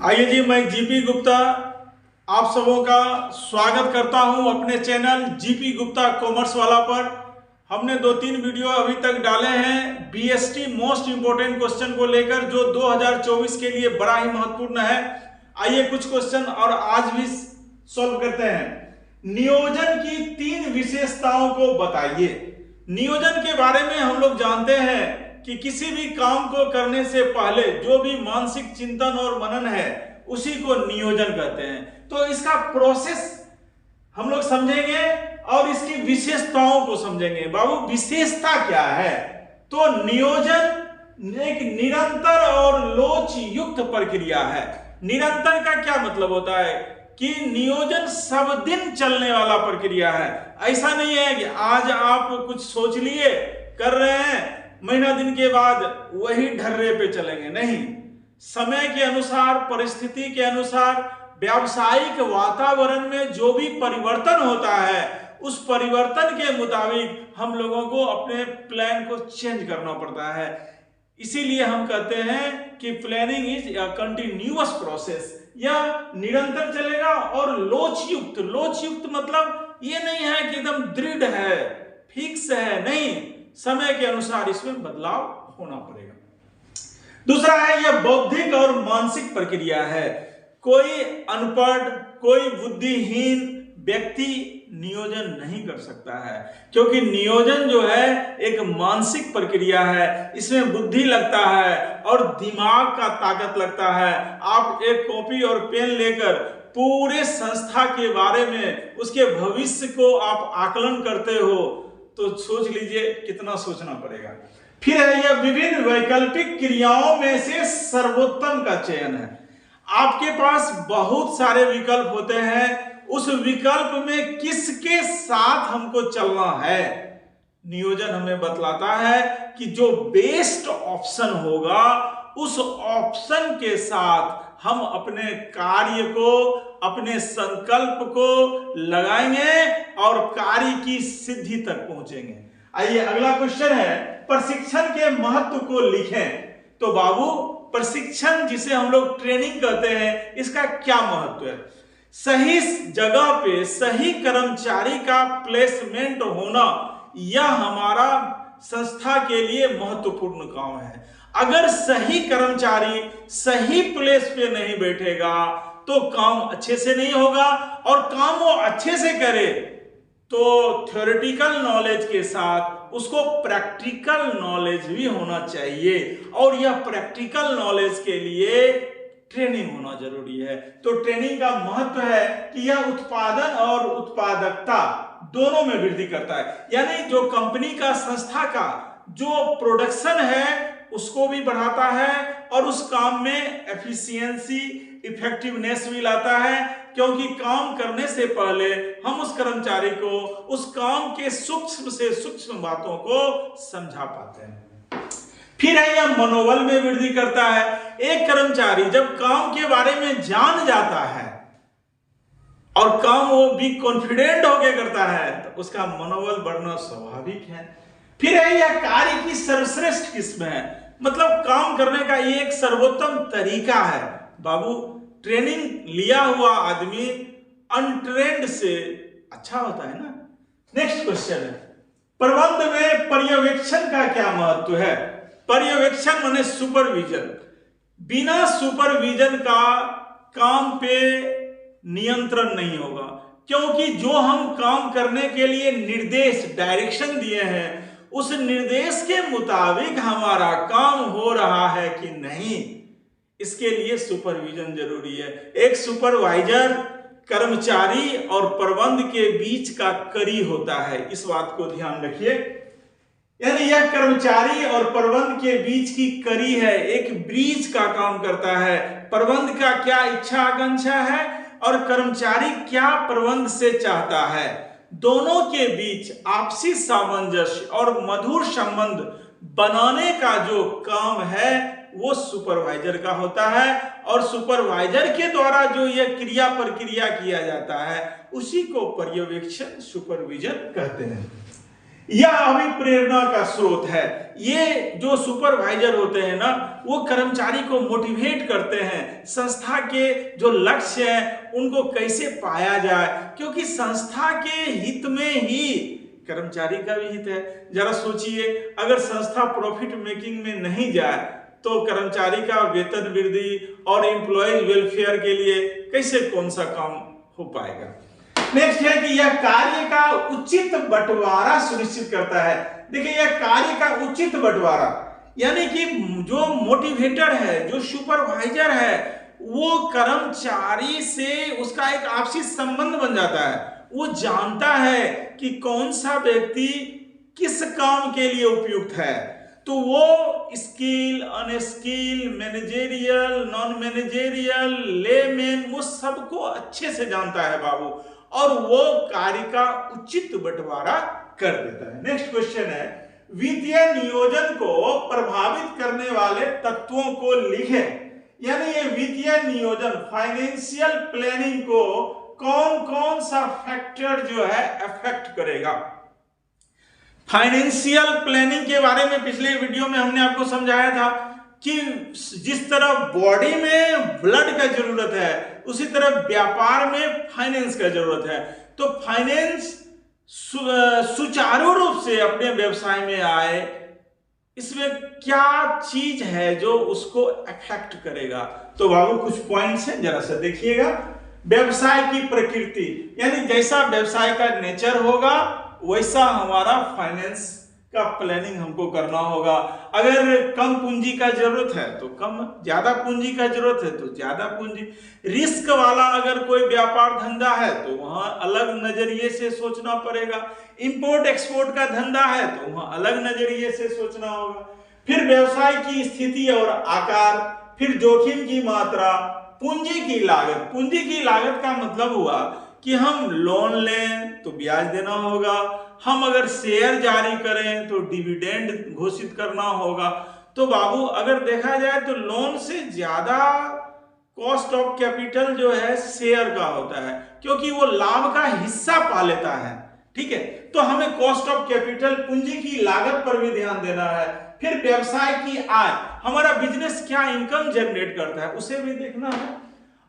आइए जी, मैं जीपी गुप्ता आप सबों का स्वागत करता हूं अपने चैनल जीपी गुप्ता कॉमर्स वाला पर। हमने 2-3 वीडियो अभी तक डाले हैं बीएसटी मोस्ट इंपोर्टेंट क्वेश्चन को लेकर, जो 2024 के लिए बड़ा ही महत्वपूर्ण है। आइए कुछ क्वेश्चन और आज भी सॉल्व करते हैं। नियोजन की 3 विशेषताओं को बताइए। नियोजन के बारे में हम लोग जानते हैं कि किसी भी काम को करने से पहले जो भी मानसिक चिंतन और मनन है उसी को नियोजन कहते हैं। तो इसका प्रोसेस हम लोग समझेंगे और इसकी विशेषताओं को समझेंगे। बाबू, विशेषता क्या है? तो नियोजन एक निरंतर और लोच युक्त प्रक्रिया है। निरंतर का क्या मतलब होता है कि नियोजन सब दिन चलने वाला प्रक्रिया है। ऐसा नहीं है कि आज आप कुछ सोच लिए कर रहे हैं, महीना दिन के बाद वही ढर्रे पे चलेंगे। नहीं, समय के अनुसार, परिस्थिति के अनुसार, व्यावसायिक वातावरण में जो भी परिवर्तन होता है उस परिवर्तन के मुताबिक हम लोगों को अपने प्लान को चेंज करना पड़ता है। इसीलिए हम कहते हैं कि planning is a continuous process. यह निरंतर चलेगा और लोचयुक्त। लोचयुक्त मतलब ये नहीं है कि एकदम दृढ़ है, फिक्स है, नहीं, समय के अनुसार इसमें बदलाव होना पड़ेगा। दूसरा है, यह बौद्धिक और मानसिक प्रक्रिया है। कोई अनपढ़, कोई बुद्धिहीन व्यक्ति नियोजन नहीं कर सकता है, क्योंकि नियोजन जो है एक मानसिक प्रक्रिया है। इसमें बुद्धि लगता है और दिमाग का ताकत लगता है। आप एक कॉपी और पेन लेकर पूरे संस्था के बारे में, उसके भविष्य को आप आकलन करते हो, तो सोच लीजिए कितना सोचना पड़ेगा। फिर है, यह विभिन्न वैकल्पिक क्रियाओं में से सर्वोत्तम का चयन है। आपके पास बहुत सारे विकल्प होते हैं, उस विकल्प में किसके साथ हमको चलना है, नियोजन हमें बतलाता है कि जो बेस्ट ऑप्शन होगा उस ऑप्शन के साथ हम अपने कार्य को, अपने संकल्प को लगाएंगे और कार्य की सिद्धि तक पहुंचेंगे। आइए अगला क्वेश्चन है, प्रशिक्षण के महत्व को लिखें। तो बाबू, प्रशिक्षण जिसे हम लोग ट्रेनिंग कहते हैं, इसका क्या महत्व है? सही जगह पे सही कर्मचारी का प्लेसमेंट होना, यह हमारा संस्था के लिए महत्वपूर्ण काम है। अगर सही कर्मचारी सही प्लेस पे नहीं बैठेगा तो काम अच्छे से नहीं होगा, और काम वो अच्छे से करे तो थ्योरेटिकल नॉलेज के साथ उसको प्रैक्टिकल नॉलेज भी होना चाहिए, और यह प्रैक्टिकल नॉलेज के लिए ट्रेनिंग होना जरूरी है। तो ट्रेनिंग का महत्व है कि यह उत्पादन और उत्पादकता दोनों में वृद्धि करता है। यानी जो कंपनी का, संस्था का जो प्रोडक्शन है उसको भी बढ़ाता है और उस काम में एफिशिएंसी, इफेक्टिवनेस भी लाता है, क्योंकि काम करने से पहले हम उस कर्मचारी को उस काम के सूक्ष्म से सूक्ष्म बातों को समझा पाते हैं। फिर है, यह मनोबल में वृद्धि करता है। एक कर्मचारी जब काम के बारे में जान जाता है और काम वो भी कॉन्फिडेंट होकर करता है तो उसका मनोबल बढ़ना स्वाभाविक है। फिर है, यह कार्य की सर्वश्रेष्ठ किस्म है, मतलब काम करने का ये एक सर्वोत्तम तरीका है। बाबू, ट्रेनिंग लिया हुआ आदमी अनट्रेंड से अच्छा होता है ना। नेक्स्ट क्वेश्चन है, प्रबंध में पर्यवेक्षण का क्या महत्व है? पर्यवेक्षण माने सुपरविजन। बिना सुपरविजन का काम पे नियंत्रण नहीं होगा, क्योंकि जो हम काम करने के लिए निर्देश, डायरेक्शन दिए हैं, उस निर्देश के मुताबिक हमारा काम हो रहा है कि नहीं, इसके लिए सुपरविजन जरूरी है। एक सुपरवाइजर कर्मचारी और प्रबंध के बीच का कड़ी होता है, इस बात को ध्यान रखिए। यानी यह कर्मचारी और प्रबंध के बीच की कड़ी है, एक ब्रिज का काम करता है। प्रबंध का क्या इच्छा आकांक्षा है और कर्मचारी क्या प्रबंध से चाहता है, दोनों के बीच आपसी सामंजस्य और मधुर संबंध बनाने का जो काम है वो सुपरवाइजर का होता है, और सुपरवाइजर के द्वारा जो यह क्रिया प्रक्रिया किया जाता है उसी को पर्यवेक्षण, सुपरविजन कहते हैं। यह अभिप्रेरणा का स्रोत है। ये जो सुपरवाइजर होते हैं ना, वो कर्मचारी को मोटिवेट करते हैं, संस्था के जो लक्ष्य हैं उनको कैसे पाया जाए, क्योंकि संस्था के हित में ही कर्मचारी का भी हित है। जरा सोचिए, अगर संस्था प्रॉफिट मेकिंग में नहीं जाए तो कर्मचारी का वेतन वृद्धि और एम्प्लॉयज वेलफेयर के लिए कैसे कौन सा काम हो पाएगा। नेक्स्ट है कि यह कार्य का उचित बंटवारा सुनिश्चित करता है। देखिए, यह कार्य का उचित बंटवारा यानी कि जो मोटिवेटर है, जो सुपरवाइजर है, वो कर्मचारी से उसका एक आपसी संबंध बन जाता है। वो जानता है कि कौन सा व्यक्ति किस काम के लिए उपयुक्त है, तो वो skill, unskilled, managerial, non managerial, layman, वो सबको अच्छे से जानता है बाबू, और वो कार्य का उचित बंटवारा कर देता है। नेक्स्ट क्वेश्चन है, वित्तीय नियोजन को प्रभावित करने वाले तत्वों को लिखें। यानी ये वित्तीय नियोजन, फाइनेंशियल प्लानिंग को कौन कौन सा फैक्टर जो है अफेक्ट करेगा। फाइनेंशियल प्लानिंग के बारे में पिछले वीडियो में हमने आपको समझाया था कि जिस तरह बॉडी में ब्लड का जरूरत है, उसी तरह व्यापार में फाइनेंस का जरूरत है। तो फाइनेंस सुचारू रूप से अपने व्यवसाय में आए, इसमें क्या चीज है जो उसको अफेक्ट करेगा। तो बाबू कुछ पॉइंट्स हैं, जरा सा देखिएगा। व्यवसाय की प्रकृति, यानी जैसा व्यवसाय का नेचर होगा वैसा हमारा फाइनेंस का प्लानिंग हमको करना होगा। अगर कम पूंजी का जरूरत है तो कम, ज्यादा पूंजी का जरूरत है तो ज्यादा पूंजी। रिस्क वाला अगर कोई व्यापार धंधा है तो वहां अलग नजरिए से सोचना पड़ेगा। इंपोर्ट एक्सपोर्ट का धंधा है तो वहां अलग नजरिए से सोचना होगा। फिर व्यवसाय की स्थिति और आकार, फिर जोखिम की मात्रा, पूंजी की लागत। पूंजी की लागत का मतलब हुआ कि हम लोन लें तो ब्याज देना होगा, हम अगर शेयर जारी करें तो डिविडेंड घोषित करना होगा। तो बाबू अगर देखा जाए तो लोन से ज्यादा कॉस्ट ऑफ कैपिटल जो है शेयर का होता है, क्योंकि वो लाभ का हिस्सा पा लेता है। ठीक है, तो हमें कॉस्ट ऑफ कैपिटल, पूंजी की लागत पर भी ध्यान देना है। फिर व्यवसाय की आय, हमारा बिजनेस क्या इनकम जनरेट करता है उसे भी देखना है,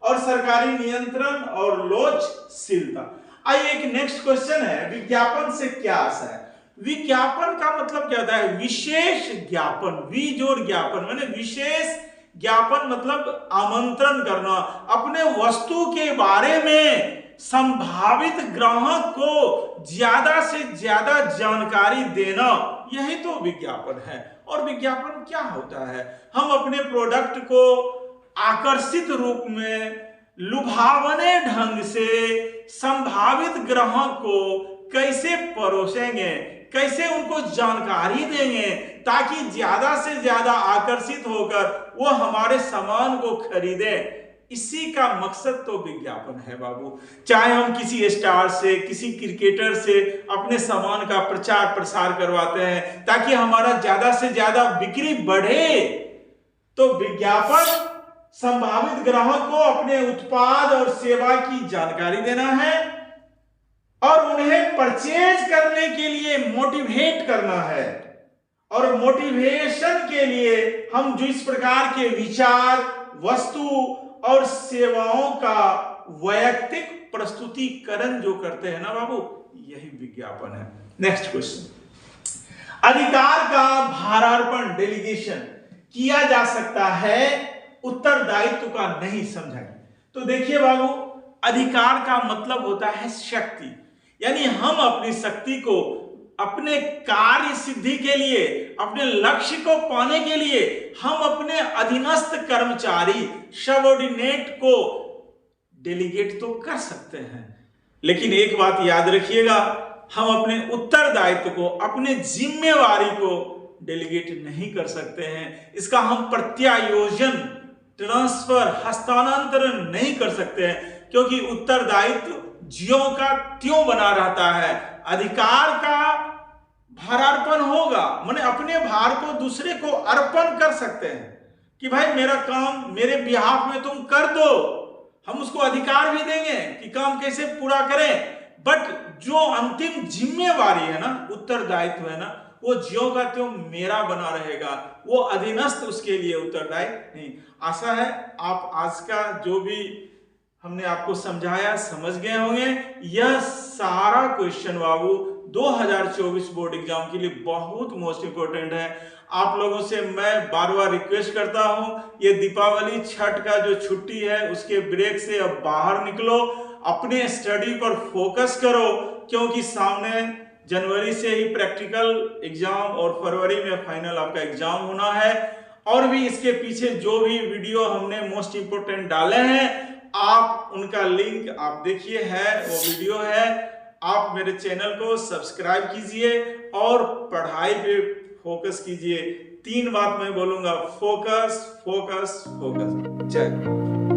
और सरकारी नियंत्रण और लोचशीलता। आइए एक नेक्स्ट क्वेश्चन है, विज्ञापन से क्या आशा है। विज्ञापन का मतलब क्या होता है? विशेष ज्ञापन, विजोड़ ज्ञापन माने विशेष ज्ञापन, मतलब आमंत्रण करना, अपने वस्तु के बारे में संभावित ग्राहक को ज्यादा से ज्यादा जानकारी देना, यही तो विज्ञापन है। और विज्ञापन क्या होता है? हम अपने प्रोडक्ट को आकर्षित रूप में, लुभावने ढंग से संभावित ग्राहक को कैसे परोसेंगे, कैसे उनको जानकारी देंगे ताकि ज्यादा से ज्यादा आकर्षित होकर वो हमारे सामान को खरीदे। इसी का मकसद तो विज्ञापन है बाबू। चाहे हम किसी स्टार से, किसी क्रिकेटर से अपने सामान का प्रचार प्रसार करवाते हैं ताकि हमारा ज्यादा से ज्यादा बिक्री बढ़े, तो विज्ञापन संभावित ग्राहक को अपने उत्पाद और सेवा की जानकारी देना है और उन्हें परचेज करने के लिए मोटिवेट करना है। और मोटिवेशन के लिए हम जो इस प्रकार के विचार, वस्तु और सेवाओं का वैयक्तिक प्रस्तुतिकरण जो करते हैं ना बाबू, यही विज्ञापन है। नेक्स्ट क्वेश्चन, अधिकार का भारार्पण, डेलीगेशन किया जा सकता है, उत्तरदायित्व का नहीं समझा। तो देखिए बाबू, अधिकार का मतलब होता है शक्ति, यानी हम अपनी शक्ति को अपने कार्य सिद्धि के लिए, अपने लक्ष्य को पाने के लिए हम अपने अधीनस्थ कर्मचारी, सबऑर्डिनेट को डेलीगेट तो कर सकते हैं, लेकिन एक बात याद रखिएगा, हम अपने उत्तरदायित्व को, अपने जिम्मेवारी को डेलीगेट नहीं कर सकते हैं। इसका हम प्रत्यायोजन, ट्रांसफर, हस्तांतरण नहीं कर सकते हैं, क्योंकि उत्तरदायित्व ज्यों का त्यों बना रहता है। अधिकार का भारार्पण होगा, माने अपने भार को दूसरे को अर्पण कर सकते हैं कि भाई मेरा काम मेरे बिहाफ में तुम कर दो, हम उसको अधिकार भी देंगे कि काम कैसे पूरा करें। बट जो अंतिम जिम्मेवारी है ना, उत्तरदायित्व है ना, वो ज्यों का त्यों मेरा बना रहेगा, वो अधीनस्थ उसके लिए उत्तरदायी नहीं। आशा है आप आज का जो भी हमने आपको समझाया समझ गए होंगे। यह सारा क्वेश्चन बाबू 2024 बोर्ड एग्जाम के लिए बहुत मोस्ट इंपोर्टेंट है। आप लोगों से मैं बार बार रिक्वेस्ट करता हूं, ये दीपावली छठ का जो छुट्टी है उसके ब्रेक से अब बाहर निकलो, अपने स्टडी पर फोकस करो, क्योंकि सामने जनवरी से ही प्रैक्टिकल एग्जाम और फरवरी में फाइनल आपका एग्जाम होना है। और भी इसके पीछे जो भी वीडियो हमने मोस्ट इंपोर्टेंट डाले हैं, आप उनका लिंक आप देखिए, है वो वीडियो है। आप मेरे चैनल को सब्सक्राइब कीजिए और पढ़ाई पे फोकस कीजिए। 3 बात मैं बोलूंगा, फोकस फोकस फोकस। जय।